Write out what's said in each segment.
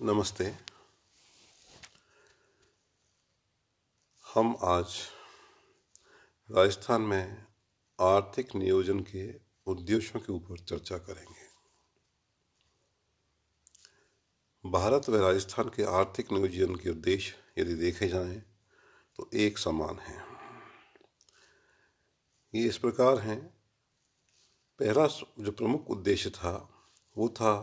नमस्ते। हम आज राजस्थान में आर्थिक नियोजन के उद्देश्यों के ऊपर चर्चा करेंगे। भारत व राजस्थान के आर्थिक नियोजन के उद्देश्य यदि देखे जाएं तो एक समान हैं। ये इस प्रकार हैं। पहला जो प्रमुख उद्देश्य था वो था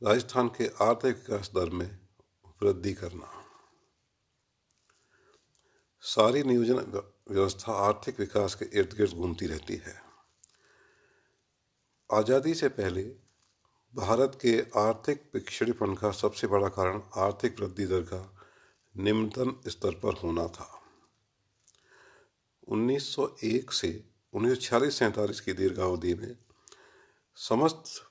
राजस्थान के आर्थिक विकास दर में वृद्धि करना। सारी नियोजन व्यवस्था आर्थिक विकास के इर्द गिर्द घूमती रहती है। आज़ादी से पहले भारत के आर्थिक पिछड़ेपन का सबसे बड़ा कारण आर्थिक वृद्धि दर का निम्नतम स्तर पर होना था। 1901 से 1946-47 की दीर्घावधि में समस्त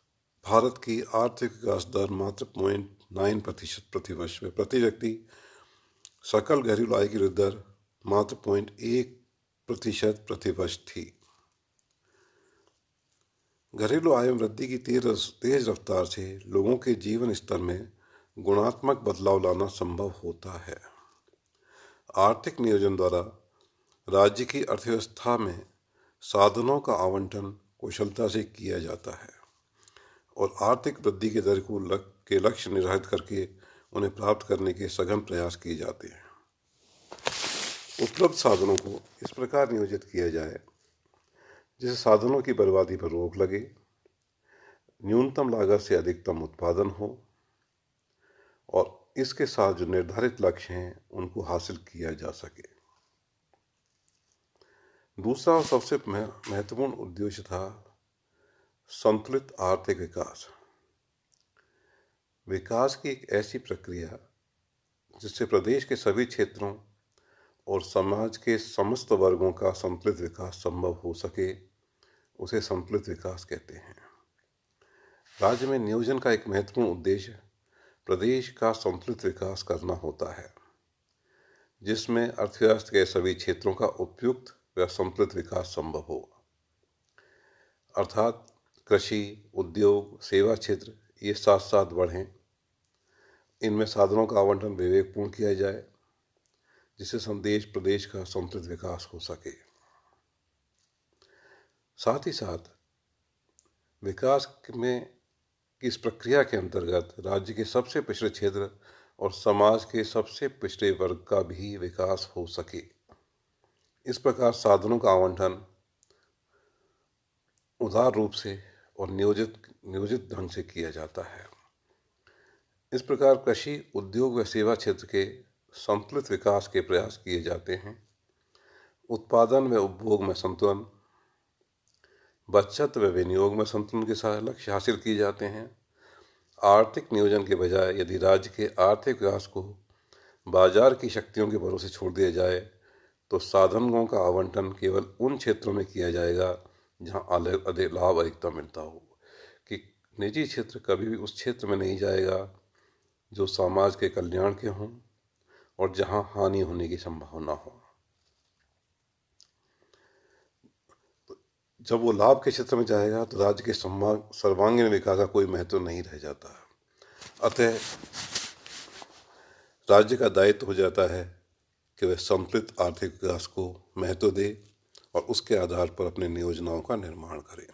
भारत की आर्थिक विकास दर मात्र 0.9% प्रति वर्ष में, प्रति व्यक्ति सकल घरेलू आय की वृद्धि दर मात्र 0.1% प्रति वर्ष थी। घरेलू आय में वृद्धि की तेज रफ्तार से लोगों के जीवन स्तर में गुणात्मक बदलाव लाना संभव होता है। आर्थिक नियोजन द्वारा राज्य की अर्थव्यवस्था में साधनों का आवंटन कुशलता से किया जाता है और आर्थिक वृद्धि के दर के लक्ष्य निर्धारित करके उन्हें प्राप्त करने के सघन प्रयास किए जाते हैं। उपलब्ध साधनों को इस प्रकार नियोजित किया जाए जिससे साधनों की बर्बादी पर रोक लगे, न्यूनतम लागत से अधिकतम उत्पादन हो और इसके साथ जो निर्धारित लक्ष्य हैं उनको हासिल किया जा सके। दूसरा और सबसे महत्वपूर्ण उद्देश्य था संतुलित आर्थिक विकास। विकास की एक ऐसी प्रक्रिया जिससे प्रदेश के सभी क्षेत्रों और समाज के समस्त वर्गों का संतुलित विकास संभव हो सके, उसे संतुलित विकास कहते हैं। राज्य में नियोजन का एक महत्वपूर्ण उद्देश्य प्रदेश का संतुलित विकास करना होता है, जिसमें अर्थव्यवस्था के सभी क्षेत्रों का उपयुक्त व संतुलित विकास संभव हो। अर्थात कृषि, उद्योग, सेवा क्षेत्र ये साथ साथ बढ़ें। इनमें साधनों का आवंटन विवेकपूर्ण किया जाए जिससे प्रदेश का संतुलित विकास हो सके। साथ ही साथ विकास में इस प्रक्रिया के अंतर्गत राज्य के सबसे पिछड़े क्षेत्र और समाज के सबसे पिछड़े वर्ग का भी विकास हो सके। इस प्रकार साधनों का आवंटन उदार रूप से और नियोजित ढंग से किया जाता है। इस प्रकार कृषि, उद्योग व सेवा क्षेत्र के संतुलित विकास के प्रयास किए जाते हैं। उत्पादन व उपभोग में संतुलन, बचत व विनियोग में संतुलन के साथ लक्ष्य हासिल किए जाते हैं। आर्थिक नियोजन के बजाय यदि राज्य के आर्थिक विकास को बाजार की शक्तियों के भरोसे छोड़ दिया जाए तो साधनों का आवंटन केवल उन क्षेत्रों में किया जाएगा जहां लाभ अधिकतम मिलता हो, कि निजी क्षेत्र कभी भी उस क्षेत्र में नहीं जाएगा जो समाज के कल्याण के हों और जहां हानि होने की संभावना हो। जब वो लाभ के क्षेत्र में जाएगा तो राज्य के सर्वांगीण विकास का कोई महत्व नहीं रह जाता। अतः राज्य का दायित्व हो जाता है कि वह संतुलित आर्थिक विकास को महत्व दे और उसके आधार पर अपने नियोजनाओं का निर्माण करे।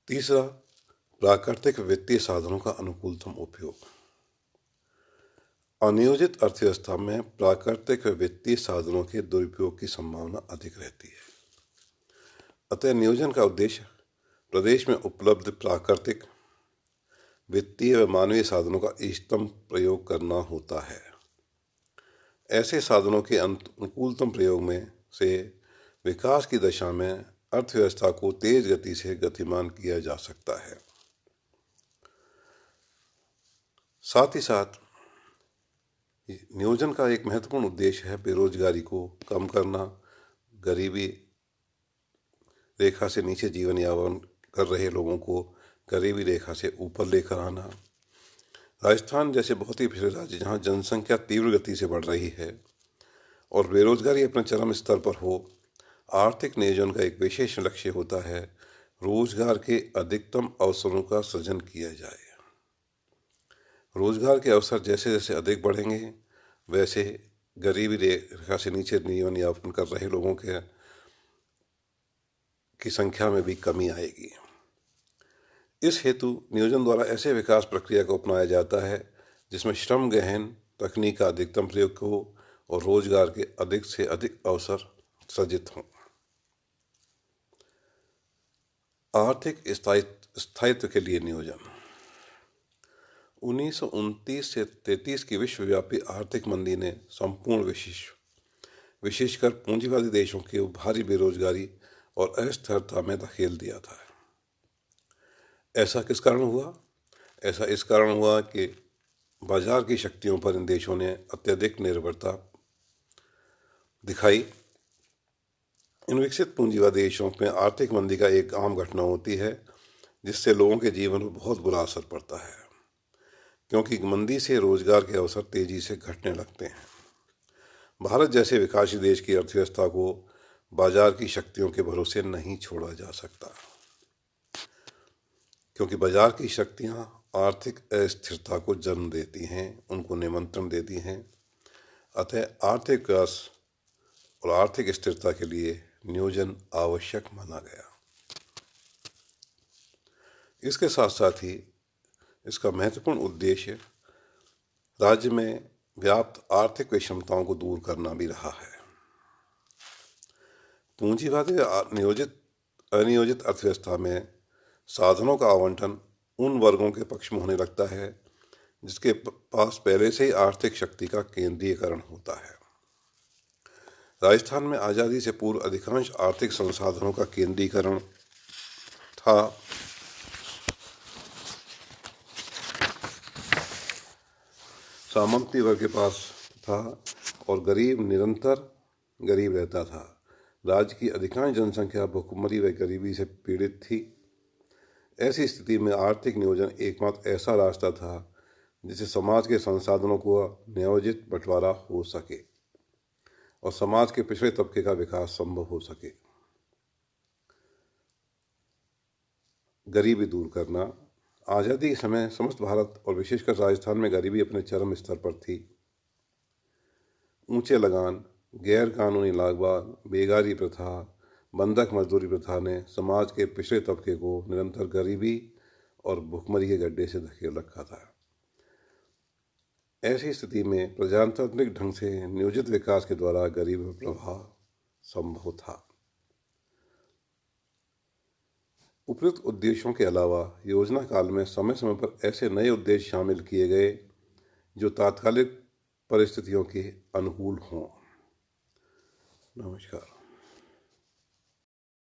तीसरा, प्राकृतिक वित्तीय साधनों का अनुकूलतम उपयोग। अनियोजित अर्थव्यवस्था में प्राकृतिक व वित्तीय साधनों के दुरुपयोग की संभावना अधिक रहती है। अतः नियोजन का उद्देश्य प्रदेश में उपलब्ध प्राकृतिक, वित्तीय व मानवीय साधनों का इष्टतम प्रयोग करना होता है। ऐसे साधनों के अनुकूलतम प्रयोग में से विकास की दशा में अर्थव्यवस्था को तेज गति से गतिमान किया जा सकता है। साथ ही साथ नियोजन का एक महत्वपूर्ण उद्देश्य है बेरोजगारी को कम करना, गरीबी रेखा से नीचे जीवन यापन कर रहे लोगों को गरीबी रेखा से ऊपर लेकर आना। राजस्थान जैसे बहुत ही पिछड़े राज्य जहाँ जनसंख्या तीव्र गति से बढ़ रही है और बेरोजगारी अपने चरम स्तर पर हो, आर्थिक नियोजन का एक विशेष लक्ष्य होता है रोजगार के अधिकतम अवसरों का सृजन किया जाए। रोजगार के अवसर जैसे जैसे अधिक बढ़ेंगे वैसे गरीबी रेखा से नीचे जीवन यापन कर रहे लोगों की संख्या में भी कमी आएगी। इस हेतु नियोजन द्वारा ऐसे विकास प्रक्रिया को अपनाया जाता है जिसमें श्रम गहन तकनीक का अधिकतम प्रयोग हो और रोजगार के अधिक से अधिक अवसर सृजित हों। आर्थिक स्थायित्व के लिए नियोजन। 1929 से 33 की विश्वव्यापी आर्थिक मंदी ने संपूर्ण विशेषकर पूंजीवादी देशों के भारी बेरोजगारी और अस्थिरता में धकेल दिया था। ऐसा किस कारण हुआ? ऐसा इस कारण हुआ कि बाजार की शक्तियों पर इन देशों ने अत्यधिक निर्भरता दिखाई। इन विकसित पूंजीवादी देशों में आर्थिक मंदी का एक आम घटना होती है जिससे लोगों के जीवन पर बहुत बुरा असर पड़ता है, क्योंकि मंदी से रोजगार के अवसर तेजी से घटने लगते हैं। भारत जैसे विकासशील देश की अर्थव्यवस्था को बाजार की शक्तियों के भरोसे नहीं छोड़ा जा सकता, क्योंकि बाजार की शक्तियां आर्थिक अस्थिरता को जन्म देती हैं, उनको निमंत्रण देती हैं। अतः आर्थिक विकास और आर्थिक स्थिरता के लिए नियोजन आवश्यक माना गया। इसके साथ साथ ही इसका महत्वपूर्ण उद्देश्य राज्य में व्याप्त आर्थिक विषमताओं को दूर करना भी रहा है। पूंजीवादी अनियोजित अर्थव्यवस्था में साधनों का आवंटन उन वर्गों के पक्ष में होने लगता है जिसके पास पहले से ही आर्थिक शक्ति का केंद्रीयकरण होता है। राजस्थान में आज़ादी से पूर्व अधिकांश आर्थिक संसाधनों का केंद्रीकरण था। सामंती वर्ग के पास था और गरीब निरंतर गरीब रहता था। राज्य की अधिकांश जनसंख्या भुखमरी व गरीबी से पीड़ित थी। ऐसी स्थिति में आर्थिक नियोजन एकमात्र ऐसा रास्ता था जिससे समाज के संसाधनों को न्यायोचित बंटवारा हो सके और समाज के पिछड़े तबके का विकास संभव हो सके। गरीबी दूर करना। आज़ादी के समय समस्त भारत और विशेषकर राजस्थान में गरीबी अपने चरम स्तर पर थी। ऊंचे लगान, गैर कानूनी लागबाग, बेगारी प्रथा, बंधक मजदूरी प्रथा ने समाज के पिछड़े तबके को निरंतर गरीबी और भुखमरी के गड्ढे से धकेल रखा था। ऐसी स्थिति में प्रजातांत्रिक ढंग से नियोजित विकास के द्वारा गरीबी पर प्रभाव संभव था। उपयुक्त उद्देश्यों के अलावा योजना काल में समय समय पर ऐसे नए उद्देश्य शामिल किए गए जो तात्कालिक परिस्थितियों के अनुकूल हों। नमस्कार।